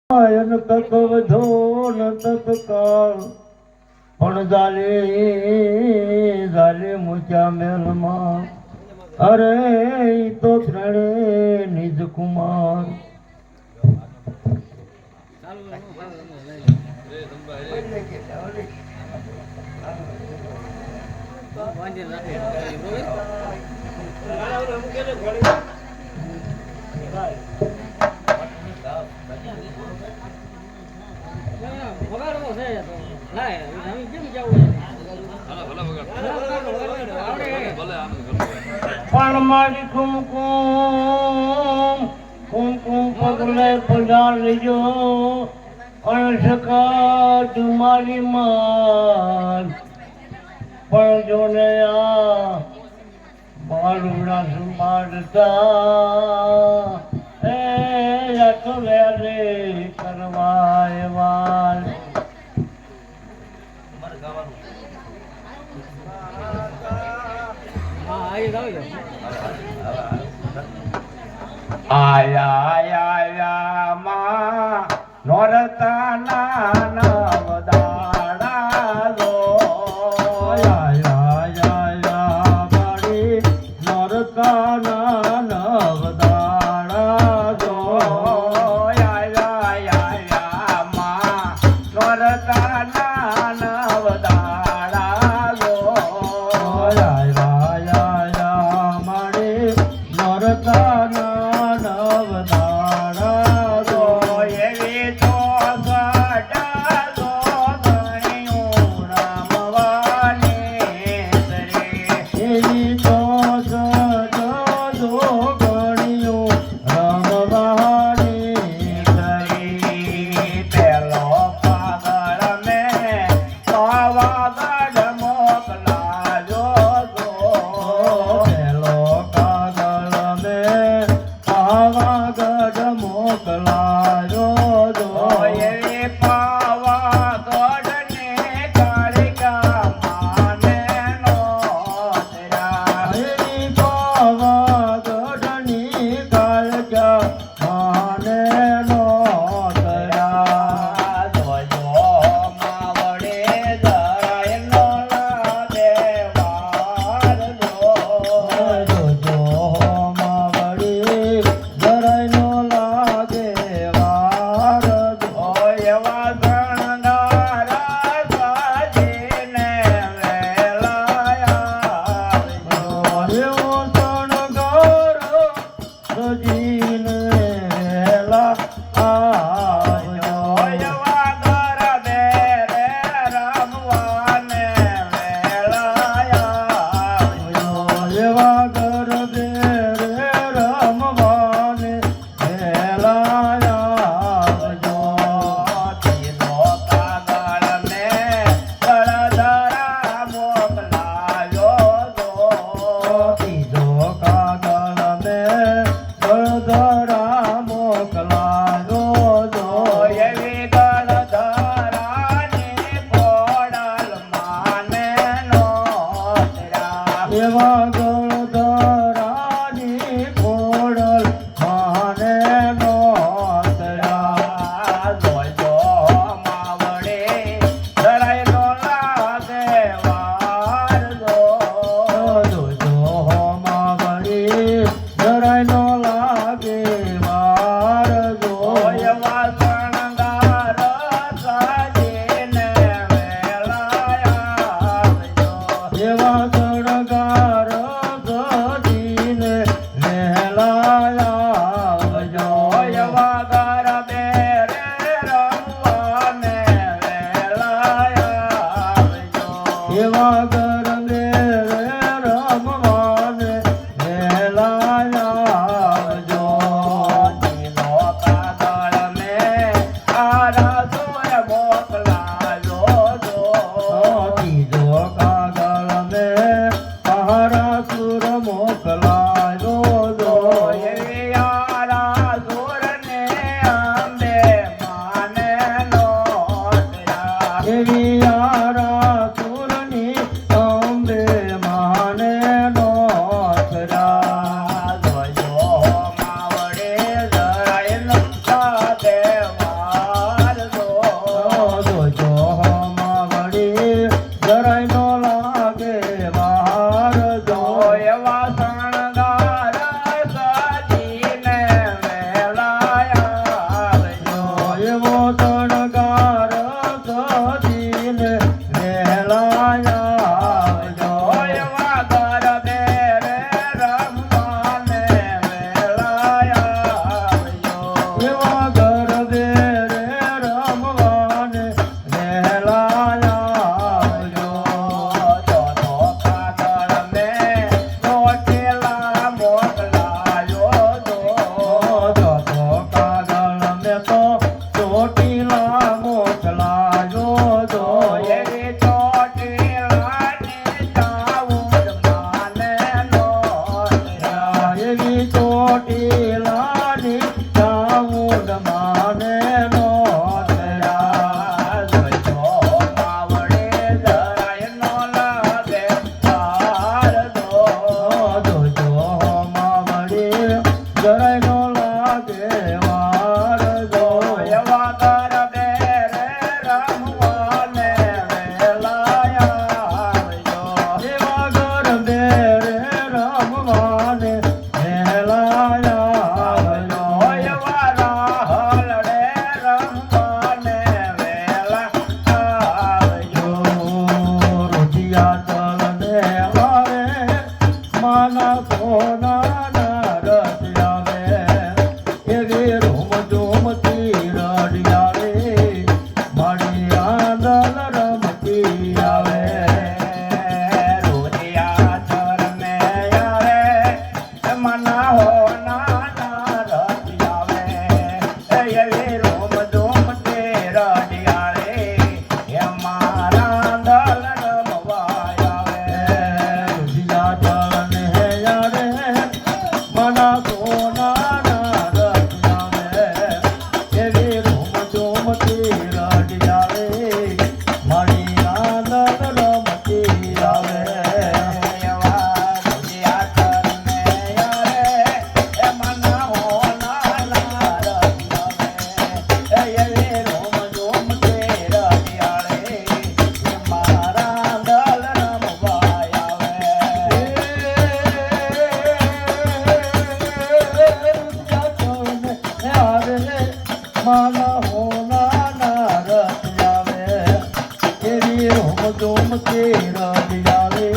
ન તત્વધો ન તત્કાળ પણ જાલે મૂક્યા મેલમાં અરે ઈ તો ત્રણે નિજ કુમાર પણ મારી કુમકુમ પગલે પધાર લેજો અણસકા તમારી માર પણ જોને આ બાલુડા સંભાળતા એ અકવેલે કરવાય વાલ આયા માં નોરતા નવદાડા લો આયા બાડી નોરતા નવદાડા લો આયા માં નોરતા નવદાડા લો આયા માડી નોરતા દેવા મન હોના રસ આવે એવી રોમ જોમતી રજ આવે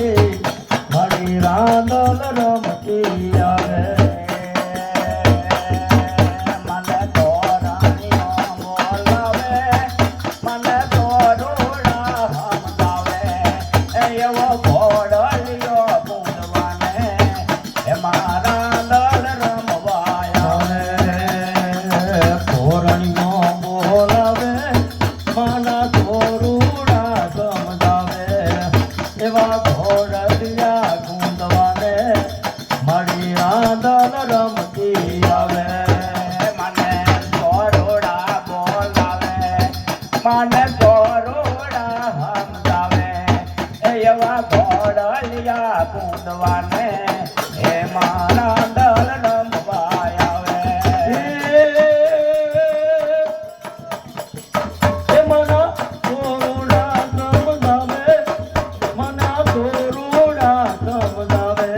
મારી રાંદલ રમતી આવે મને તો રાણીઓ બોલાવે મને તો રોડા હમદાવે એવો ઘોડલિયો પૂંજવાને એ મારા દલ રમવાય ધોરણીઓ બોલાવે માના ધોરુડા સમજાવે એવા ઘોડલિયા ગુંદવાને મારી આંદલ રમતી આવે મને ધોરુડા બોલાવે મને ધોરુડા સમજાવે એવા ઘોડલિયા ગુંદવાને એ મારા દલ રમવાય આવે એ મના ધોરુડા સમજાવે મના ધોરુડા સમજાવે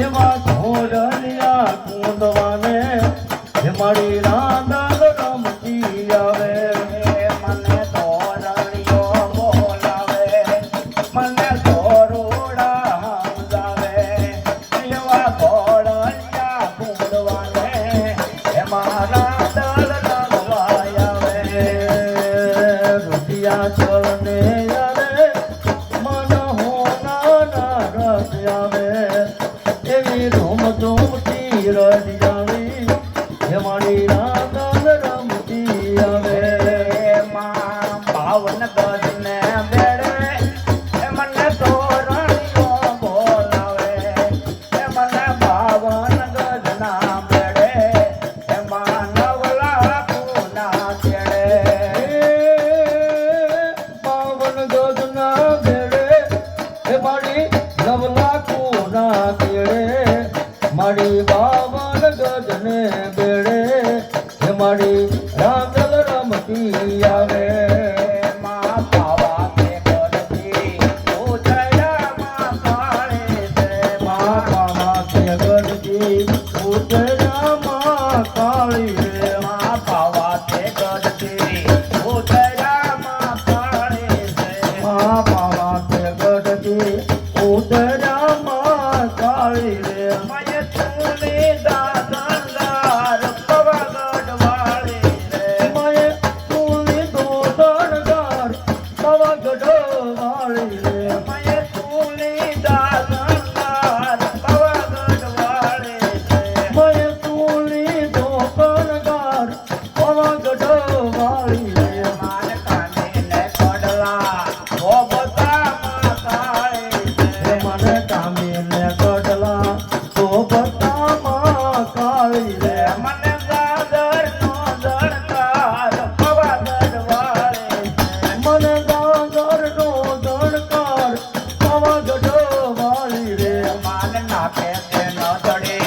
એવા ઘોડલિયા ગુંદવાને એ મારી રાંદલ રમતી આવે મને ધોરણીઓ બોલાવે મને ધોરુડા સમજાવે એવા ઘોડલિયા ગુંદવાને એ મારા દલ રમવાય આવે રૂપિયા ચલને આવે મન હોના રસ આવે એવી રોમ જોમતી રજ આવી એ મારી રાંદલ રમતી આવે માં પાવન ગજને બેડે એ મને ધોરણીઓ બોલાવે એ મને પાવન ગજના બેડે એ માં નવલા પૂના છેડે પાવન ગજના બેડે એ મારી નવલા પૂના છેડે મારી બાવન ગજને બેડે એ મારી રાંદલ રમતી આવે માં પાવા તે ગરજી ઉતર્યા માં કાળે છે માં પાવા તે ગરજી ઉતર્યા માં કાળી રે માં પાવા તે ગરજી ઉતર્યા માં કાળે છે માં પાવા તે ગરજી ઉતર્યા માં કાળી રે મય તુલી દાદનદાર પવાગઢ વાળી રે મય તુલી દોદનદાર પવાગઢ વાળી રે મય તુલી દાદનદાર પવાગઢ વાળી રે મય તુલી દોદનદાર પવાગઢ વાળી રે માન કાને ને કડલા ઓ બતામાં કાળે છે મને કામે ને કડલા તો બતામાં કાળી રે મને દાદર નો દણકાર પવાગઢ વાળે મને દાદર નો દણકાર પવાગઢ વાળી રે માન નાખે તે ન દડે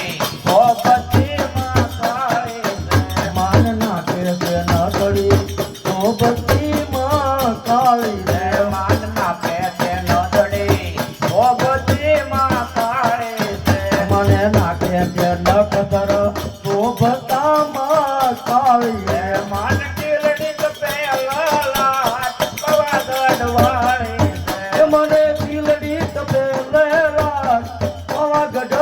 તો બત્તીમાં કાળી રે માન નાખે તે ન દડે તો બત્તીમાં કાળી રે માન નાખે તે ન દડે તો બત્તીમાં કાળી રે મને નાખે તે નખતર તો બતામાં કાળી રે માન ટીલડી તપે લાલાટ પવાગઢ વાળી રે મને ટીલડી તપે લાલાટ પવાગઢ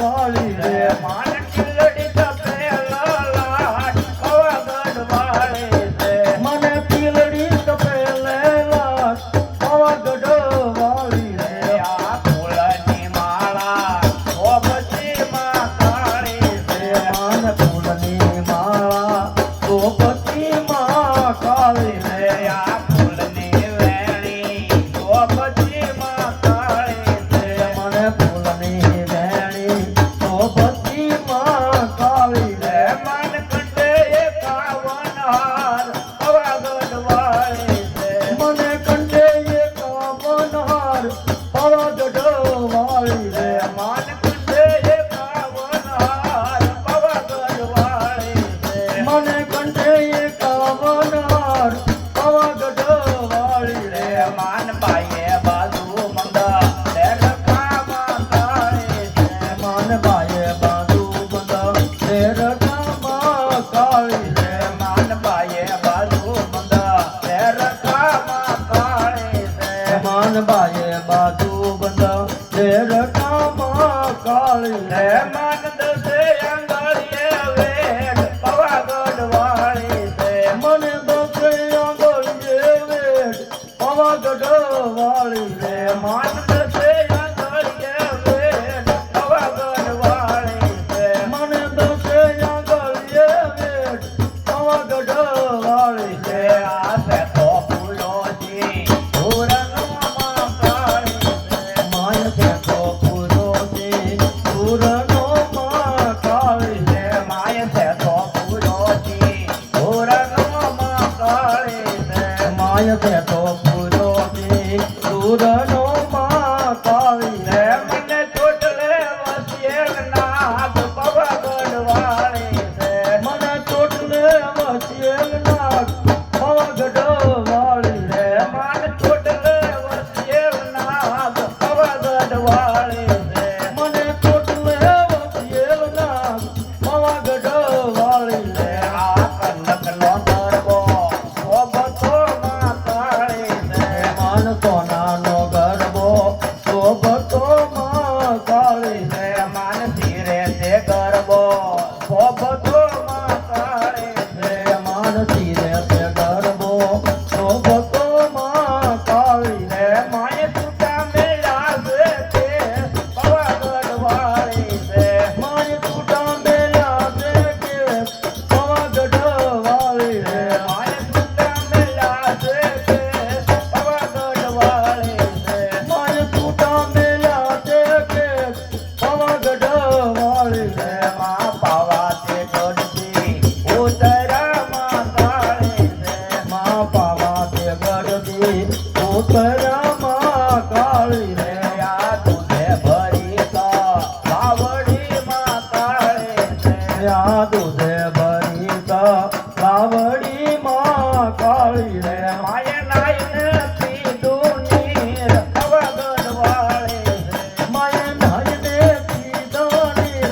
વાળી રે માન ટીલડી તપે લાલાટ પવાગઢ વાળી રે મને ટીલડી તપે લાલાટ પવાગઢ વાળી રે આ ફૂલની માળા ઓ બત્તીમાં કાળી રે માન ફૂલની માળા ઓ બત્તીમાં કાળી રે આ ફૂલની વેણી ઓ બત્તીમાં કાળી રે મને ફૂલની વેણી ઓ બત્તીમાં કાળી રે મન કંઠે એકાવન હાર પવાગઢ વાળી રે મને કંઠે એકાવન હાર પવાગઢ વાળી રે મન કંઠે એકાવન હાર પવાગઢ વાળી રે મને કંઠે એકાવન હાર પવાગઢ વાળી રે માન બાઈએ બાજુ મંગા તે રકામાં કાળી છે માન બાઈએ બાજુ મંગા તે રકામાં કાળી રે માન બાઈએ વાળી રે માનસ છે આંગળીએ વેણ પવાગઢ વાળી છે મને દસે આંગળીએ વેઠ પાવાગઢ વાળી છે આ છે તો ફૂલોથી પૂરનો મહાકાળી છે માય છે તો પૂરોથી પૂરનો મહાકાળી છે માય છે તો ફૂલોથી પૂરનો મહાકાળી છે માય છે તો પૂરોથી પૂરનો મહાકાળી છે મને ચોટલે વસ્યેલ નાગ પવાગઢ વાળી છે મને ચોટલે વચેલ નાગ પાવાગઢ વાળી છે માન ચોટલે વસ્યેલ નાગ પવાગઢ વાળી છે મને ચોટલે વચેલ નાગ પાવાગઢ વાળી છે આ કનકનો ગરબો શોભતો મહાકાળી છે માન સોનાનો ગરબો શોભતો મહાકાળી છે માન ધીરે તે ગરબો શોભતો મહાકાળી છે માનસી રે તે ગરબો શોભતો મહાકાળી છે માય છૂટા મેળા છે તે પવાગઢ વાળી છે માય છૂટા મેલા છે કે પાવાગઢ વાળી રે માય છૂટા મેળા છે તે પવાગઢ વાળી છે માય છૂટા મેલા છે કે પાવાગઢ વાળી રે માં પાવા તે ગઢથી ઉતરા મહાકાળી છે મા પાવા તે ગરદી ઉતરા મહાકાળી રે આ દૂધે ભરી તો બાવડી મહાકાળી છે યા દૂધે ભરી કાવડી મહાકાળી રે માય નાઈને પીધું નીર પવાગઢ વાળી છે માય નાયને પીધાની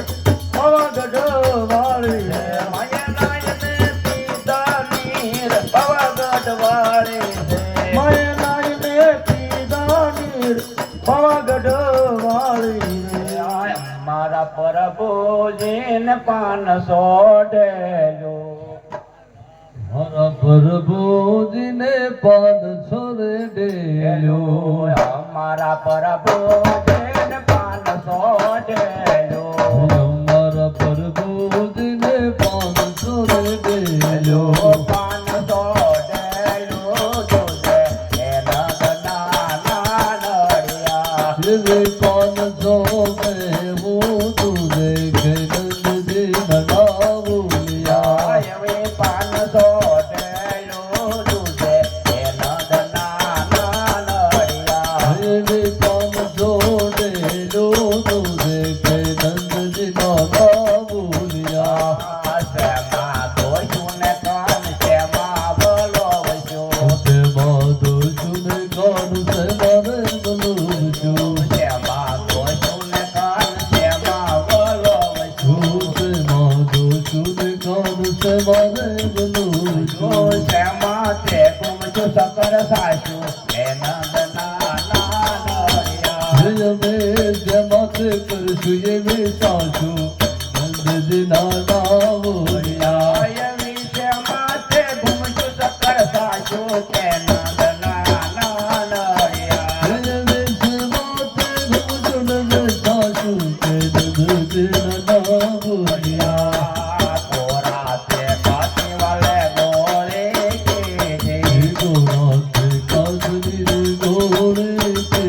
પાવાગઢ વાળી રે માય નાઈને પીધા નીર પવાગઢ વાળી છે માય નાયને પીધાની પાવાગઢ વાળી રે મારા પ્રભુજીને પાન સોડેલો મારા પ્રભુજીને પાદ છોડે ડેલ્યો મારા પ્રભુજીને પાન સોડેલો મારા પ્રભુજીને પાદ છોડે ડેલ્યો પાન સોડેલો જોજે એના નાના નડિયા રે પાન છોડે હું તુજે નંદજી નડાવુલિયા એવે પાન સોડેલો જોજે એના નાના નડિયા રે પાન છોડે લો તુજે નંદજી નડાવુલિયા શેમાં દોષું ને કાન શેમાં બોલો વજો તે માધો સુને ગાન સે મારે બોલું શેમાં દોષું ને કાન શેમાં બોલો વજો તે માધો સુને ગાન સે મારે બોલું શેમાં તે કુમચું સકર સાસુ એ નંદ નાના નડિયા જય મે જમાતે કરશું એ મે સાસુ નંદજી નાના બોલિયા એવી શેમાં તે કુમચું સકર સાસુ કે નંદ નાના નડિયા જય મે જમાતે કરશું એ સાસુ કે નંદજી નાના બોલિયા તોરા તે કાતી વાલે ગોળે કે જે ગોરાતે કાજની ગોરે કે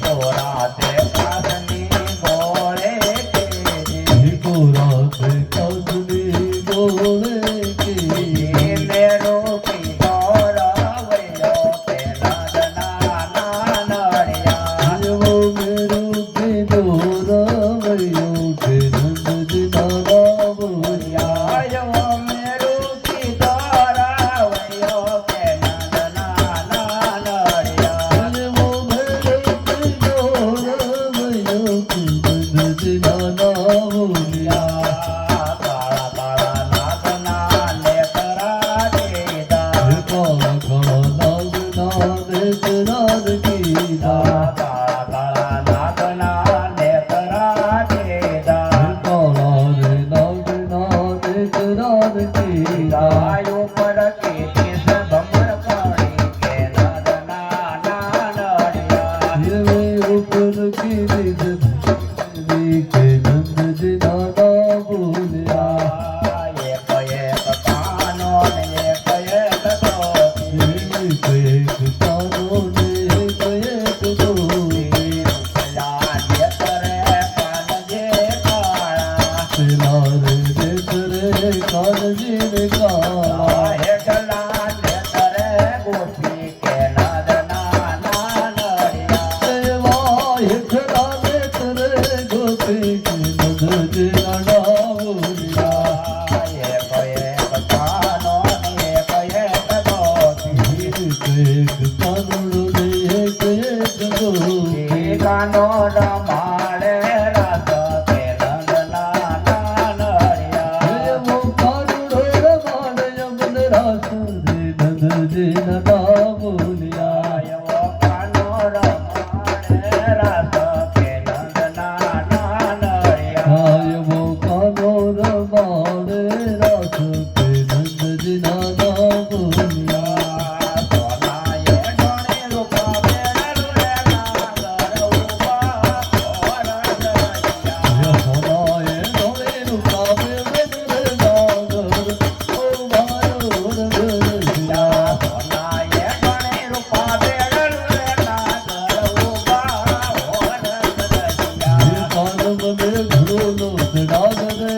તોરા તે કાસની ગોળે કે જે ગોરાતે કાજની ગોરે કે મેરો પીધોરા નંદજી ના બોલિયા એવો કાનો રમાડે રાસ કે નંદના નાનડિયા આયવો કાનો રમાડે રાસ કે નંદજી ના બોલિયા સોનાએ ડોણે રૂપા બેડલું રે નાગર ઉભા ઓરંગરિયા સોનાએ ડોળે રૂપાવે વેદરે નાગર ઓ મારો રંગરસિયા સોનાએ ડોણે રૂપા બેડલું રે નાગર ઉભા ઓરંગરિયા કાનમ મે ઘડો નો નાગરે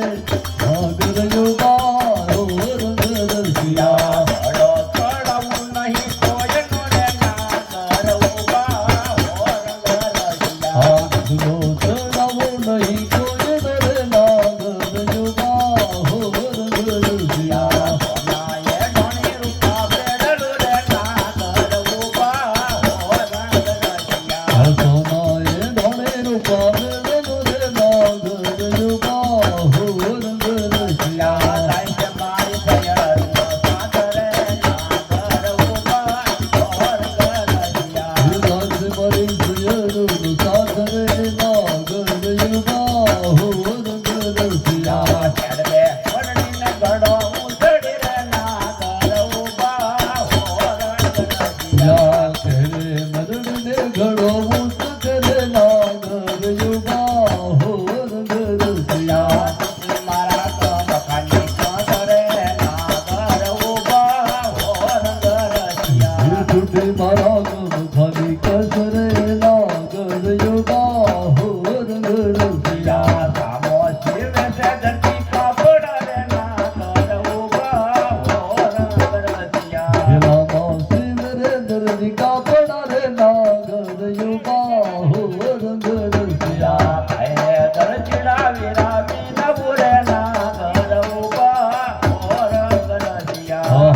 નાગર યુવારો રંગરસિયા ઘડો ચડાવું નહીં કોઈનો રે નાગર ઉભા ઓરંગરિયા આખલો ચડાવો નહીં કોઈ રે નાગર યુવાહો રંગરસિયા સોનાએ ડોણે રૂપા બેડલું રે નાગર ઉભા ઓરંગરિયા સોનાએ ડોળે રૂપાવે વેદરે નાગર યુવાહો રંગરસિયા વિલાસ મરી સુયરું સાધરે નાગર યુવાહો રંગરસિયા યા કરે મરણને ઘડો ઉતરે નાગર યુવાહો રંગરસિયા છૂટે મારા ગમ ખાલી કસરે નાગર યુવાહો રંગરસિયા જેલામાં શિવરેન્દ્રજી કાપડા રે નાગર યુવાહો રંગરસિયા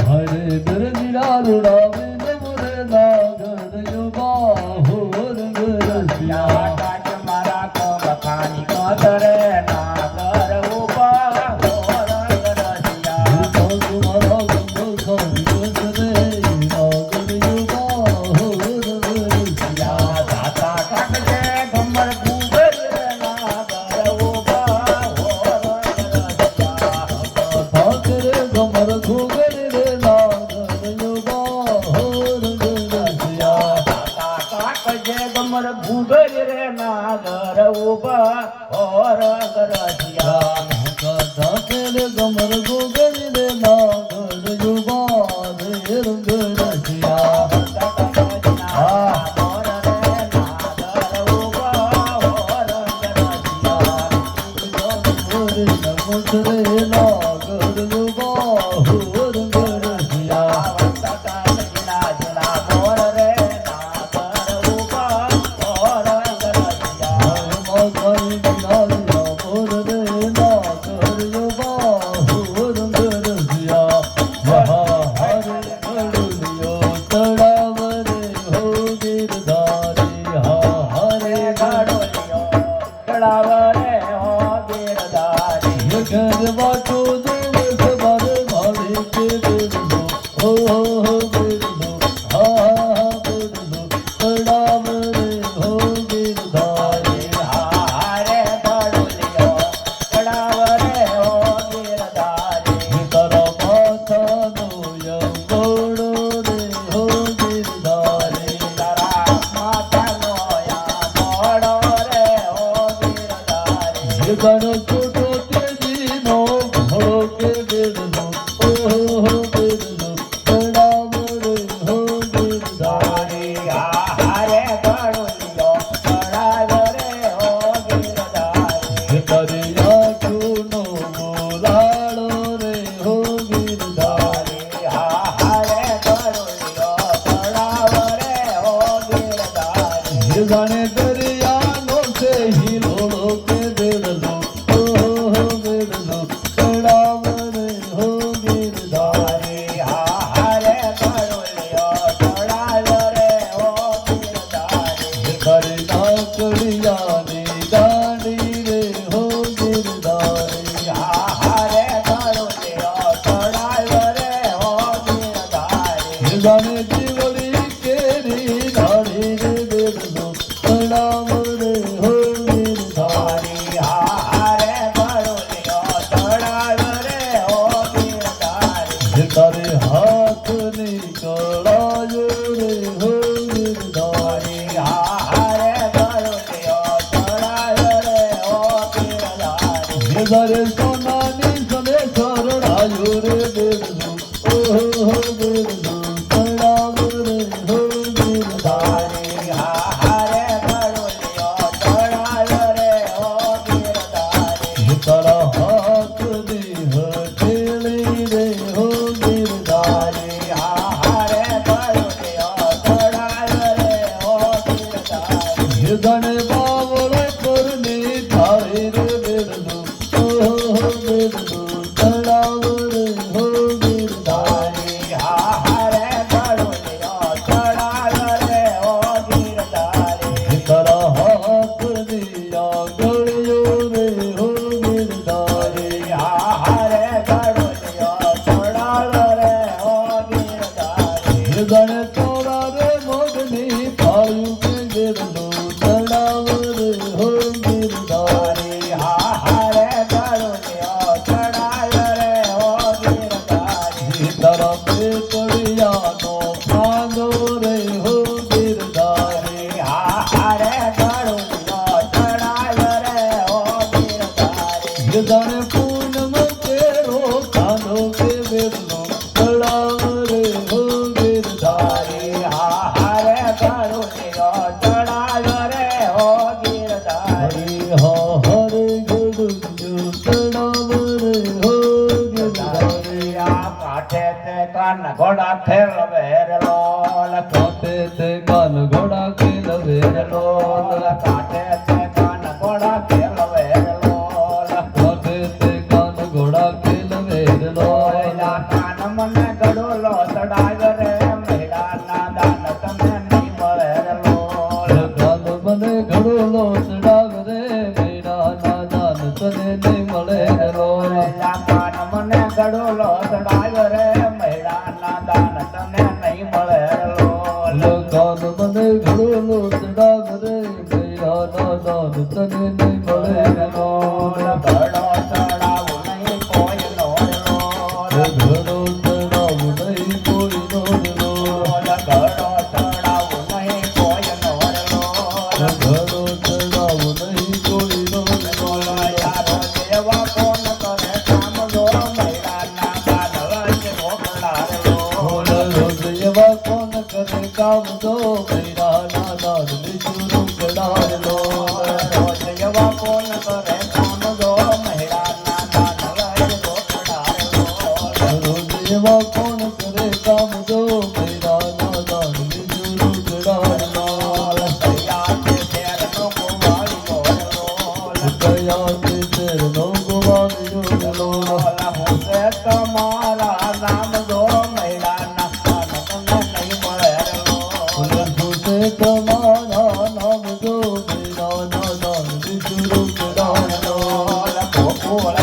હરે બરજીરા રૂડાવે નમરે નાગર યુવાહો રંગરસિયા તમારા ગંગો ખાલી કસરે નાગર યુવાહો રંગરસિયા ઠાકરે ગમર ઘુગર રે નાગર યુવાહો રંગરસિયા ગમર ભૂગર રે નાગર ઉભા ઓરંગરસિયા ઠાકરે ગમર ઘુગર રે નાગર યુવાહો રંગરસિયા નમસ્તે નાગર યુવાહો રંગરસિયા માય વિનાલિયા બોર રે નાગર યુવાહો રંગરસિયા જાણે જીવડી કેરી ધારી રે બેડલો તળાવ રે હો ગિરધારી હારે ભરોલિયો તળાવ રે ઓ ગિરધારી તારે હાથની કળાય રે હો ગિરધારી હારે ભરોલિયો તળાવ રે ઓ ગિરધારી તારે સોનાની સને શરણાયો રે બેડલો ઓહો બેડલો તળાવ રે હો ગિરધારી હારે ભરોલિયો તળાવ રે ઓ ગિરધારી તારા હાથની હથેળી રે હો ગિરધારી હારે ભરોલિયો તળાવ રે ઓ ગિરધારી ગણે બાવળ કરની થાળી રે બેડલો ઓહો બેડલો તળાવ રે હો ગિરધારી હારે ભરોલિયો તળાવ રે ઓ ગિરધારી તારા હાથની આંગળીઓ રે હો ગિરધારી હારે ભરોલિયો તળાવ રે ઓ ગિરધારી ગણે તોરા રે મોગની પાયું કે બેડલો તળાવ રે હો ગિરધારી હારે ભરોલિયો તળાવ રે ઓ ગિરધારી તારા પેટડિયાનો પાંદો રે હો ગિરધારી હારે ભરોલિયો તળાવ રે ઓ ગિરધારી જાણે પૂનમ કેરો કાંદો કે બેડલો તળાવ રે હો ગિરધારી હારે ભરોલિયો તળાવ રે ઓ ગિરધારી હર ગડું તળાવ રે હો ગિરધારી કાંઠે તે કાન ઘોડા ખેલવે રે લોલ કાંઠે તે કાન ઘોડા ખેલવે રે લોલ કાંઠે તે કાન ઘોડા ખેલવે રે લોલ કાંઠે તે કાન ઘોડા ખેલવે રે લોલ કાન મને ગડોલો ચડાવ રે મેળાના દાન તમને નહીં મળે રે લોલ કાન મને ઘડોલો ચડાવ રે મેળાના દાન તને નહીં મળે રે લોલ કાન મને ગડોલો ચડાવ રે મેળાના દાન તમને નહીં મળે રે લોલ કાન મને ઘડોલો ચડાવ રે મેળાના દાન તને નહીં મળે રે લોલ ઘડો ચડાવું નહીં કોઈનો રે લોલ ઘડો ચડાવ નહીં કોઈનો રે લોલ ઘડો ચડાવું નહીં કોઈનો રે લોલ ઘડો ચડાવ નહીં કોઈનો રે લોલ યારો દેવા કોણ કરે કામ જો મૈરાના બાદલ કે મોકલા રે લોલ રોજ એવા કોણ કરે કામ તો મેળાના દાન વિષ્ણુ કડાર લોલ રોજ એવા કોણ કરે કામ જો મૈરાના બાદલ કે મોકલા રે લોલ રોજ એવા કોણ કરે કામ તો મેળાના દાન વિષ્ણુ કડાર લોલ દયા કે શેર નો કુવાળીઓ રે લોલ કયા તે તેરનો ગોવાળિયો રે લોલ હું છે તમારા નામ જો મૈરાના દાન તમને નહીં મળે રે લોલ સુતે તમારા નામ જો મેળાના દાન વિષ્ણુ કડાર લોલ ગોકુળ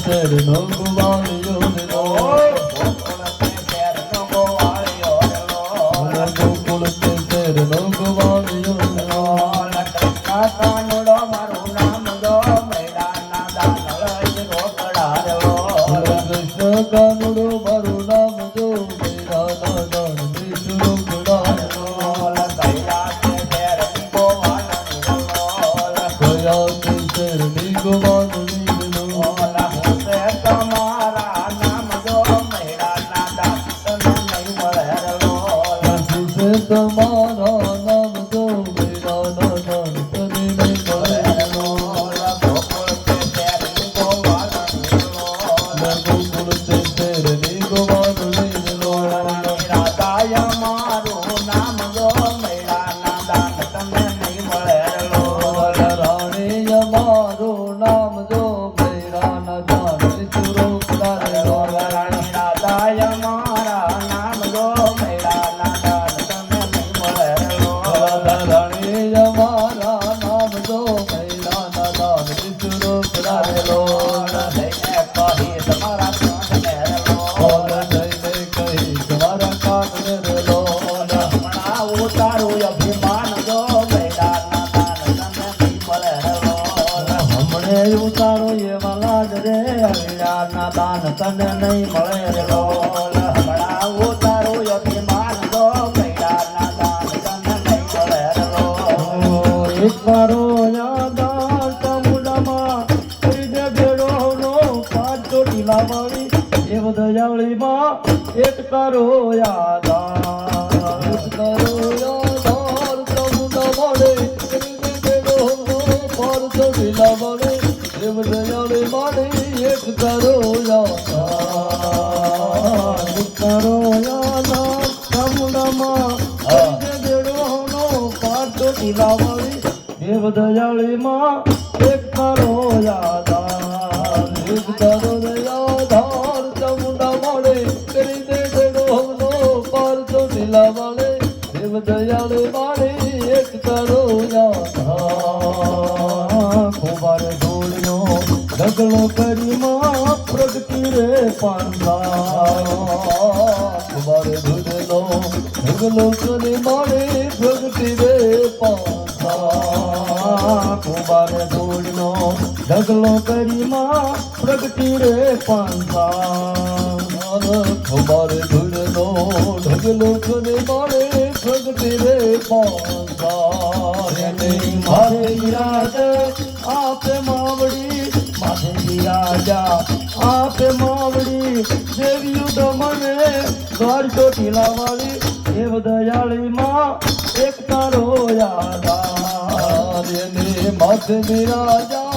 શેરનો કુવાળીઓ રે લોલ ગોકુળ શેરનો ગોવાળિયો રે લોલ ગોકુળ તે શેરનો ગોવાળિયો રે લોલ કૃષ્ણ કાનુડો મારું નામ જો મેળાના દાન વિષ્ણુ કડાર લોલ કયા તે શેરની ગોવાળણી રે લોલ સુતે તમારા નામ જો મેળાના દાન તને નહીં મળે રે લોલ ગોકુળ તે શેરની ગોવાળણી રે લોલ મારું નામ જો મેળાના દાન તમને નહીં મળે રે લોલ રાણી અમારું નામ જો મેળાના દાન વિષ્ણુ કડાર લોલ રાણી રાધાય મારા નામ જો મેળાના દાન તમને નહીં મળે રે લોલ રાણી અમારા નામ જો મેળાના દાન વિષ્ણુ કડાર લોલ લઈને કહી તમારા કૈલાસના દાન તને નહીં મળે રે લોલ. હમણાં ઉતારું અભિમાન તો કૈલાસના દાન તને નહીં મળે રે લોલ. એક કરો યાદાર ચામુંડામાં કરી દે ભેડોનો પાંચ ચોટીલા વાળી દેવ દયાળીમાં એક કરો યાદાર. એક કરો યાદાર ચામુંડા મળે કરી દે ભેડોનો પાંચ ચોટીલા વાળી દેવ દયાળી માળી એક કરો યાદાર. એક કરો યાદાર ચામુંડામાં કરી દે ભેડોનો પાંચ ચોટીલા વાળી દેવ દયાળીમાં એક કરો યાદાર. એક કરો યાદાર ચામુંડા મળે કરી દે ભેડોનો પાંચ ચોટીલા વાળી દેવ દયાળી માળી એક કરો યાદાર. કુંભારે ધૂળનો ઢગલો કરી માં પ્રગતિ રે પાંદા. કુંભારે ધૂળનો ઢગલો કરી માળી પ્રગતિ રે પાંદા. કુંભારે ધૂળનો ઢગલો કરી માં પ્રગતિ રે પાંદા. કુંભારે ધૂળનો ઢગલો કરી માળી પ્રગતિ રે પાંદા. મારે વિરાજ આપે માવડી માથે વિરાજા આપે માવડી દેવ્યું દમને દ્વાર ચોટીલા વાળી દેવ દયાળી માં એક તારો યાદાર. માથે વિરાજા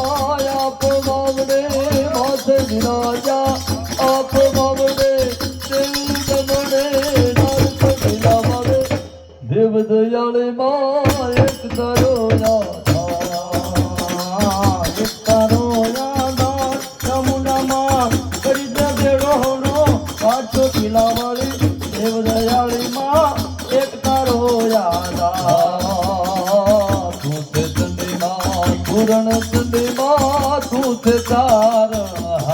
આપ માવડે માથે વિરાજા આપ માવડે દેવ્યું દમને દ્વાર ચોટીલા વાળી દેવ દયાળી માં એક તારો યાદાર. એક તારો યાદાર ચામુંડામાં કરી દે ભેડોનો પાંચ ચોટીલા વાળી દેવ દયાળીમાં એક તારો યાદાર. તું તે ચંડીમાં પૂરણ ચંડીમાં તું તે તારણહાર.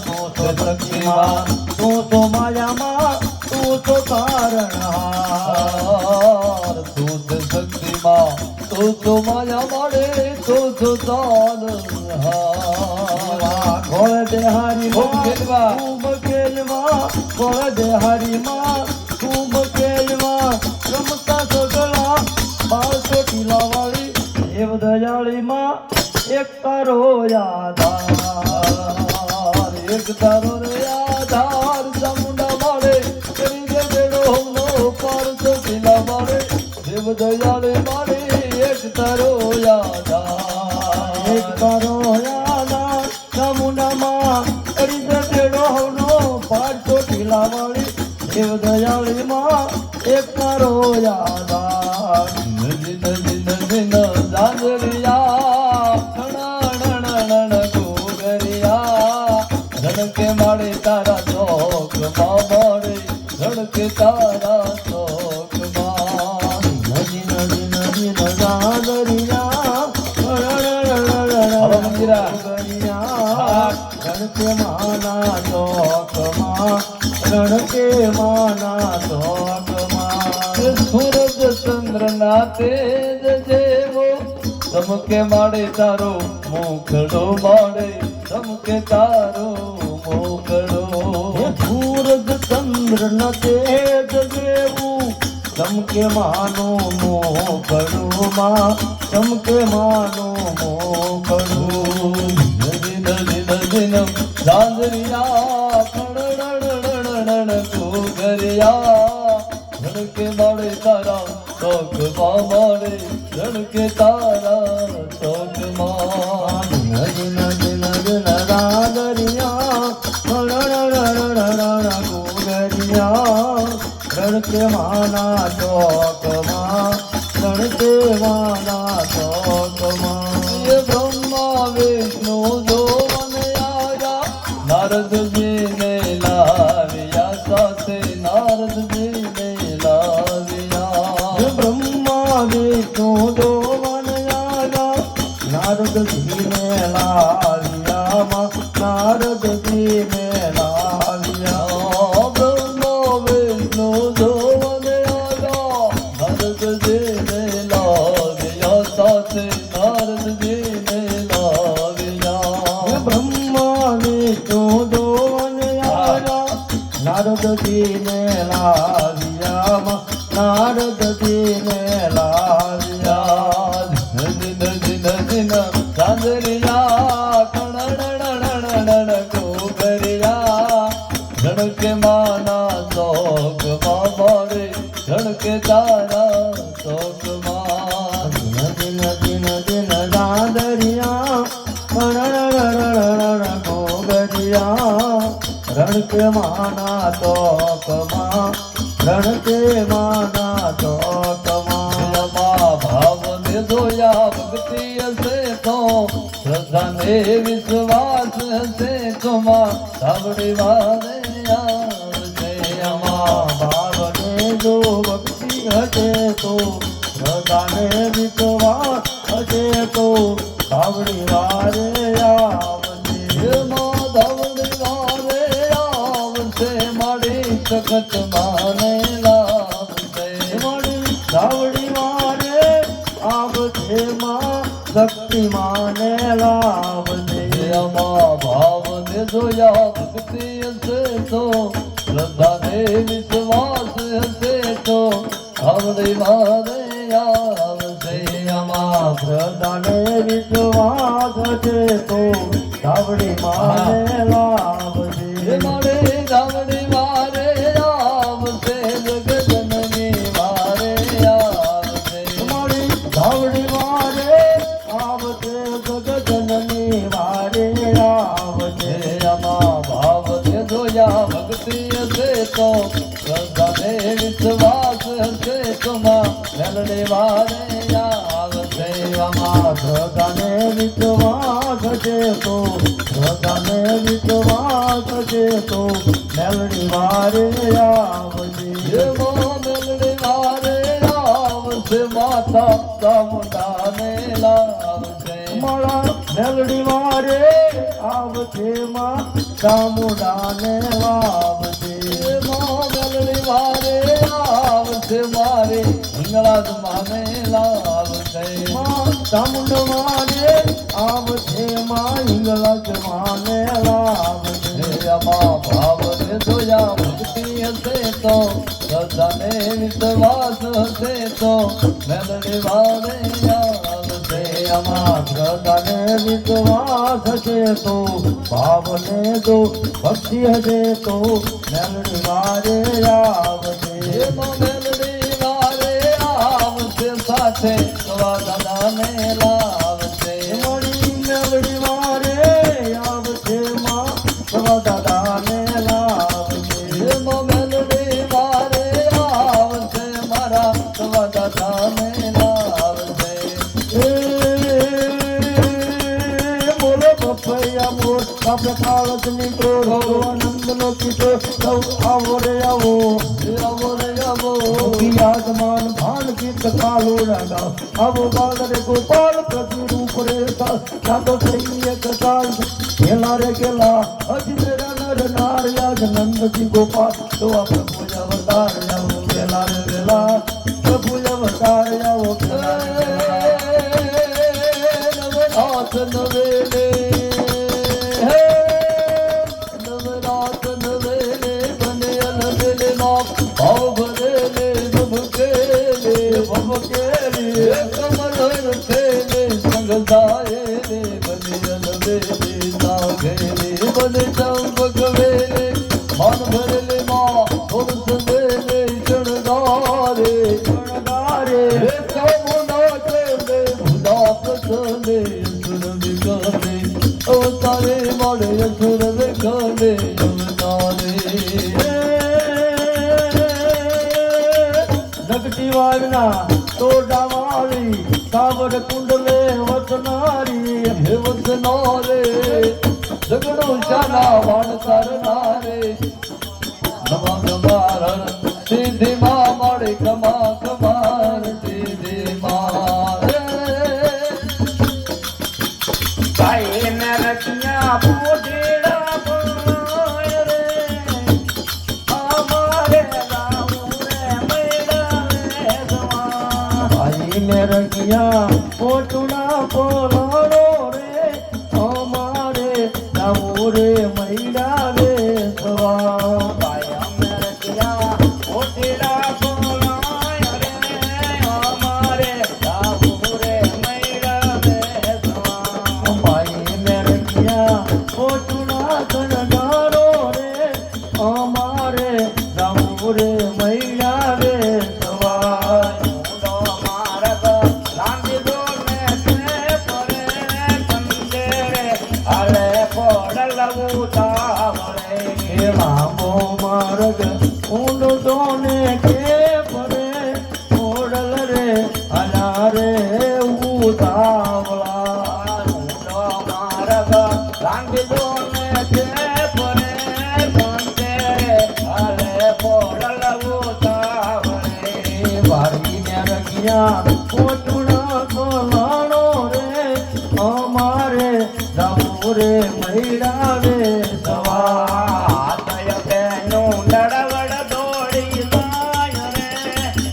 તું તે શક્તિમાં તું તો માયામાં તું તો તારણહાર. તું તે શક્તિમાં તું તો માયા મળે તું તો તારણહાર. ગોળ દેહારી ખૂબ ખેલવા ગોળ દેહારી માં ખૂબ ખેલવા રમતા સગળા બાળ ચોટીલા વાળી દેવ દયાળી માં એક તારો યાદાર. એક તારો યાદાર ચામુંડા મળે કરી દે ભેડોનો પાર ચોટીલા વાળે દેવ દયાળી માળી એક તારો યાદાર. એક તારો યાદાર ચામુંડામાં કરી દે ભેડોનો પાર ચોટીલા વાળી દેવ દયાળીમાં એક તારો યાદાર. નદી નદી નદી ન જાંજરિયા નણ ગોગરિયા ધડકે માળે તારા ચોકમાં મળે ધડકે તારા ચોકમાં. નદી નદી નદી ન જાંજરિયા રણકે માના ચોકમાં રણકે માના ચોકમાં. સૂરજ ચંદ્ર ના તેજ જેવો ચમકે માડે તારો મુખડો માડે ચમકે તારો મુખડો. સૂરજ ચંદ્ર ના તેજ જેવું ચમકે માનો મોકડુમાં ચમકે માનો મોકડું. નદી નદી નદી જાંજરિયા કણ કુગરિયા ધડકે માળે તારા ચોકમાં મળે ધડકે તારા ચોકમાં. નદી નદી નદી જાંજરિયા કણ કુગરિયા ધડકે માના ચોકમાં ધડકે માના ચોકમાં. બ્રહ્મા વિષ્ણુ જોવને આવ્યા નારદજીને લાવ્યા સાથે નારદજીને લાવ્યા. બ્રહ્મા વિષ્ણુ જોવને આવ્યા નારદજીને લાવ્યા નારદજીને લાવ્યા. બ્રહ્મા વિષ્ણુ જોવને આવ્યા નારદજીને લાવ્યા સાથે નારદજીને લાવ્યા. બ્રહ્મા વિષ્ણુ દોવન આવ્યા નારદજીને લાવ્યા નારદજીને લાવ્યા ચાંદરિયા કણણ ગોગરિયા ધણકે માના શોકમાં મારે ધણકે તારા શોકમાં દિન દિન દિન ચાંદરિયા કણણ ગોગરિયા રણકે માના શોકમાં રણકે માના શોકમાં ભાવ ને જોયા ભક્તિ હશે તો શ્રદ્ધા ને વિશ્વાસ હશે તો સાવડી વારે આવશે અમા ભાવ ને જો ભક્તિ હશે તો શ્રદ્ધા ને વિશ્વાસ હશે તો સાવડી વારે આવશે માધવડી વારે આવશે મારી સખત માને લાવશે મારી સાવડી વારે આવશે માં શક્તિ માને લાવશે અમા ભાવ ને જોયા ભક્તિ હશે તો શ્રદ્ધા ને વિશ્વાસ હશે તો સાવડી વારે આવશે અમા શ્રદ્ધા ને વિશ્વાસ હશે તો સાવડી માને લાવશે મારે સાવડી વારે આવશે જગજનની વારે આવશે મારી સાવડી વારે આવશે જગજનની વારે આવશે અમા ભાવ ને જોયા ભક્તિ હશે તો શ્રદ્ધા ને વિશ્વાસ હશે તો મેલડી વારે આવશે અમા શ્રદ્ધા ને વિશ્વાસ હશે તો શ્રદ્ધા ને વિશ્વાસ હશે તો મેલડી વારે આવશે મેલડી વારે આવશે માતા ચામુંડાને લાવશે મારા મેલડી વારે આવશે માં ચામુંડાને લાવશે મેલડી વારે આવશે મારે હિંગળાજ માને લાવશે ચામુંડ વારે આવશે માં હિંગળાજ માને લાવશે અમા ભાવ ને જોયા ભક્તિ હશે તો શ્રદ્ધા ને વિશ્વાસ હશે તો મેલડી વારે આવશે અમા શ્રદ્ધા ને વિશ્વાસ હશે તો ભાવ ને જો ભક્તિ હશે તો મેલડી વારે આવશે મેલડી વારે આવશે સાથે દાદા ને લાવશે મારી મેલડી વારે આવશે માં દાદા ને લાવશે મેલડી વારે આવશે મારા દાદા ને લાવશે બોલો પપૈયા મોર આપણે કાળજ નીકળો આનંદ નો કીધો આવો રે આવો યાદમાન ભાન ગીત કાલો રાગા આવો બાલરે ગોપાલ પ્રતિ રૂપ રે સાતો થઈ એક કાલ ખેલા રે ખેલા અજી મેરા નર નાર યાદ નંદજી ગોપાલ તો આ પ્રભુ અવતાર આવો ખેલા રે ખેલા પ્રભુ અવતાર આવો નવરાત નવેલે નવરાત નવેલે બને અલબેલે માં ભાવ ભરેલે કમલ ખેલે સંગ દાયે બને અલબેલે નાગેલે બને ચંપક વેલે મન ભરેલે માં થોડ સંદેલે શણગારે કમુના ખેલે ભુલા પ્રસલે સુર વિગલે અવતારે મળે સુર વિગલે અવતારે જગતી વાળના તોડા વાળી કાવડ કુંડલે વસનારી હે વસનારે જગડો શાના વાણ કરનારે નમા કમારણ સીધી માં મળે કમા કમાર સીધી માં ભાઈ ને રચના પોઢેડા પાય રે અમારે રંગિયા પોટુના પોલાડો રે અમારે રામુ રે મૈડા વેસવા ભાઈ અમે રચ્યા ઓટીડા બોલાય રે અમારે જાવું રે મૈડા વેસવા ભાઈ મેરખિયા ઓટુડા કનડારો રે અમારે જાવું રે મૈડા વેસવા ઊંડો માર્ગ લાંબીદો ને કે પરે કંદેરે હાલે પોડલ ઉતાવળે એ લાંબો માર્ગ ઊંડો દોને કે પરે ઓડલ રે હલા રે ઉતાવળા ઊંડો માર્ગ લાંબીદો ને કે પરે કંદેરે હાલે પોડલ ઉતાવળે વારી ને રખિયા કોટુડા કોલાણો રે અમારે જાવું રે મૈડા વેસવા આતય બેનું દડવડ દોડી જાય રે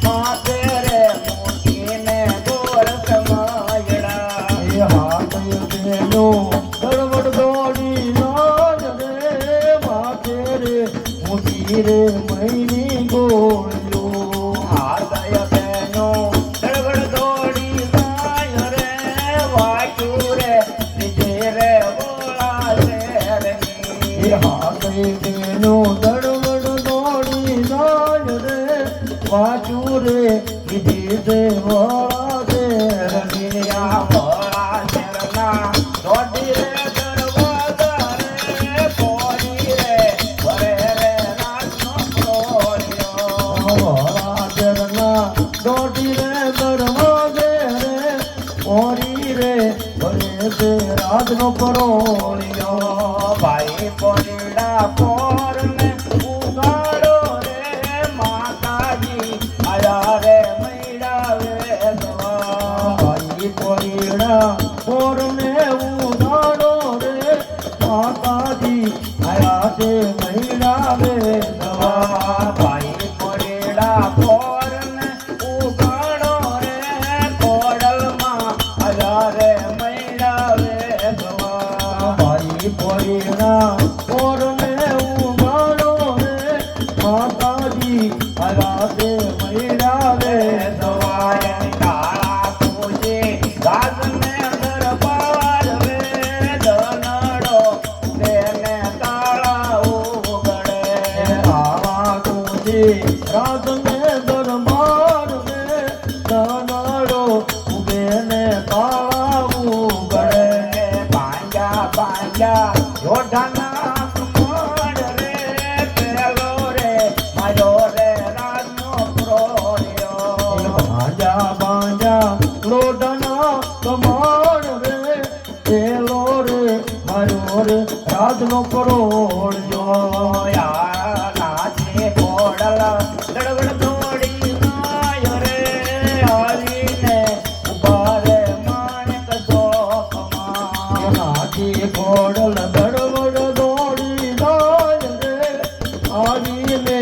માથે રે મૂકીને ગોરખ માયડા એ હાથ બેનો દળવડ દોડી લાજ રે માથે રે મૂકી રે મૈની ગોળ્યો આતય બેનું દડવડ દોડી જાય રે વાક્યુ રે લીધે રે બોલા રે એ હાથ બેનો દળવડ દોડી લાજ રે વાચું રે લીધી દે વાળા દે રમિયા ભોળા શેરના દોડી રે દરવાજા રે પોરી રે ભરે રે રાતનો પ્રોળ્યો દોડી રે દરવાજે રે ઓરી રે ભલે તે રાજનો પરોળિયો ભાઈ પોરીડા પોર ને ઉગાડો રે માતાજી આયા રે મૈડા વેસવા ભાઈ પોઈડા પોરને ઉગાડો રે માતાજી આયા તે મહિલા વેસવા ભાઈ પોરીડા પોર ને ઉગાડો રે કોડલમાં આયા રે મૈડા વેસવા ભાઈ પોઈડા પોરને ઉગાડો રે માતાજી આયા તે મહિલા વેસવા કાળા પૂજી ગાજને દરબાર વે દનડો તેને કાળા ઉગડે આવા તુજી રાજને દરબાર મે દાનાડો ઉભે ને કાળા ઉગડે પાંજા પાંજા યોઢાના કુમાર રે પેલો રે મારો રે રાજનો પ્રોળ્યો બાજા બાજા લોઢના કમાણ રે પેલો રે મારો રે રાજનો પરોળ્યો નાચે કોડલ દડવડ દોડી નાય રે આવીને ઉભા રે માણેક ચોકમાં નાથી ઘોડલ દડવડ દોડી જાય રે આવીને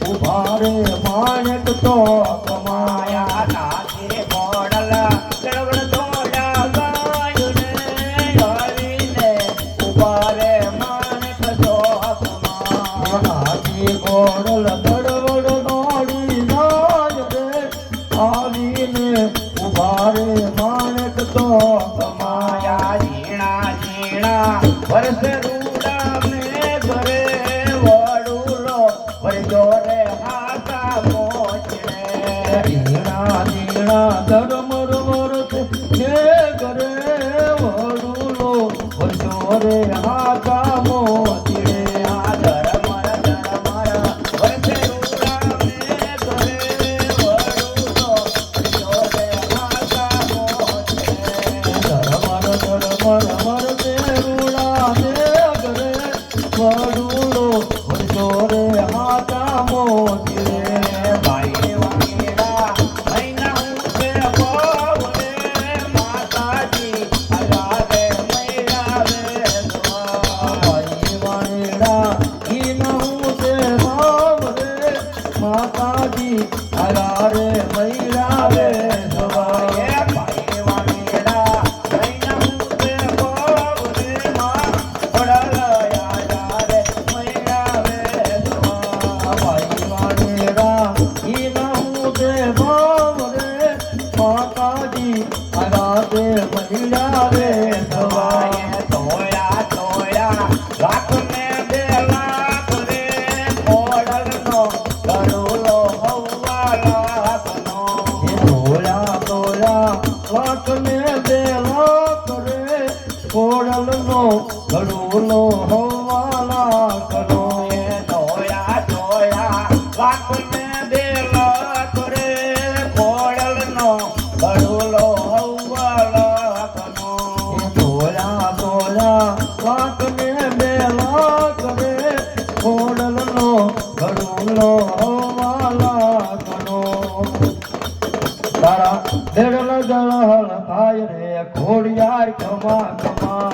ઉભા રે માણેક તો કમાયા નાચે કોડલ દડવડ દોડા ગાય રે આવીને ઉભા રે માણેક ચોકમાં નાથી ઘોડલ દડવડ દોડી જાય રે આવીને ઉભા રે માણેક તો કમાયા ઝીણા ઝીણા વર્ષ રૂડા મે ઘરે વડુલો વરજો રે હાથા મોચડે ધીણા ધીણા ધર્મર વરસ જે કરે વડુલો વરસો રે હાથા મોતીડે આ ધરમર વર્ષ રૂડા મે ઘરે વડુલો વરજો રે હાથા મોચડે ધર્મર વરસે રૂડા દે કરે વડુલો વરસો રે હાથા મોતીડે ભાઈ વાંગીડા મૈના ઉસે બોલે માતાજી આયા રે મૈડા વેસવા ભાઈ વાણીડા ઈનહું તે ભાવ રે માતાજી આયા રે મૈરા રે સવાય ભાઈ વાંગીડા મૈના ઉસે બોલે માં પડલ આયા બેડલ જળહળ થાય રે ઘોડિયાર ખમા ખમા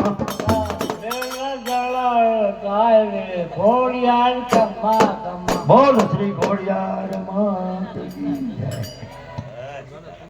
બોલ શ્રી ઘોડિયાર માં